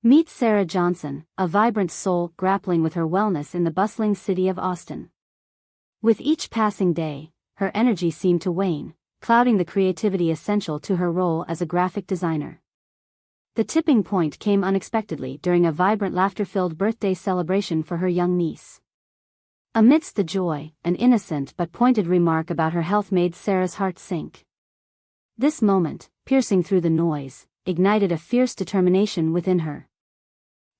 Meet Sarah Johnson, a vibrant soul grappling with her wellness in the bustling city of Austin. With each passing day, her energy seemed to wane, clouding the creativity essential to her role as a graphic designer. The tipping point came unexpectedly during a vibrant laughter-filled birthday celebration for her young niece. Amidst the joy, an innocent but pointed remark about her health made Sarah's heart sink. This moment, piercing through the noise, ignited a fierce determination within her.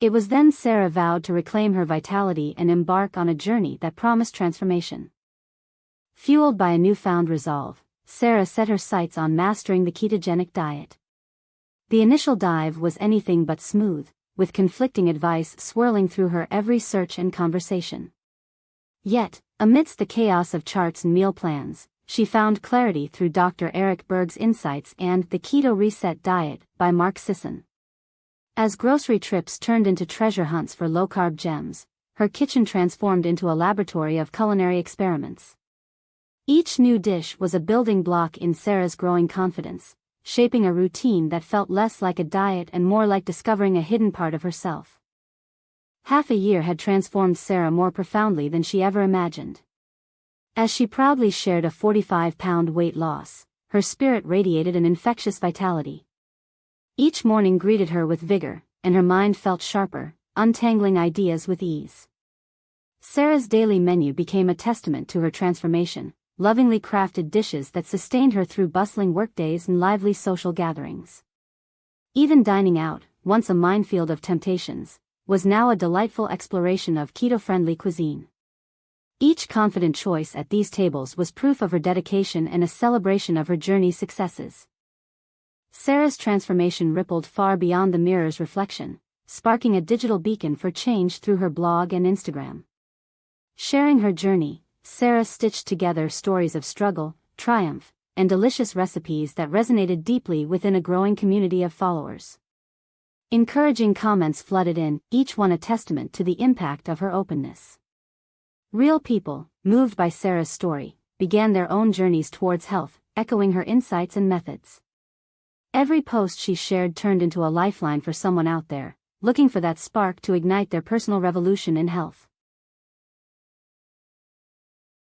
It was then Sarah vowed to reclaim her vitality and embark on a journey that promised transformation. Fueled by a newfound resolve, Sarah set her sights on mastering the ketogenic diet. The initial dive was anything but smooth, with conflicting advice swirling through her every search and conversation. Yet, amidst the chaos of charts and meal plans, she found clarity through Dr. Berg's insights and The Keto Reset Diet by Mark Sisson. As grocery trips turned into treasure hunts for low-carb gems, her kitchen transformed into a laboratory of culinary experiments. Each new dish was a building block in Sarah's growing confidence, shaping a routine that felt less like a diet and more like discovering a hidden part of herself. Half a year had transformed Sarah more profoundly than she ever imagined. As she proudly shared a 45-pound weight loss, her spirit radiated an infectious vitality. Each morning greeted her with vigor, and her mind felt sharper, untangling ideas with ease. Sarah's daily menu became a testament to her transformation, lovingly crafted dishes that sustained her through bustling workdays and lively social gatherings. Even dining out, once a minefield of temptations, was now a delightful exploration of keto-friendly cuisine. Each confident choice at these tables was proof of her dedication and a celebration of her journey's successes. Sarah's transformation rippled far beyond the mirror's reflection, sparking a digital beacon for change through her blog and Instagram. Sharing her journey, Sarah stitched together stories of struggle, triumph, and delicious recipes that resonated deeply within a growing community of followers. Encouraging comments flooded in, each one a testament to the impact of her openness. Real people, moved by Sarah's story, began their own journeys towards health, echoing her insights and methods. Every post she shared turned into a lifeline for someone out there, looking for that spark to ignite their personal revolution in health.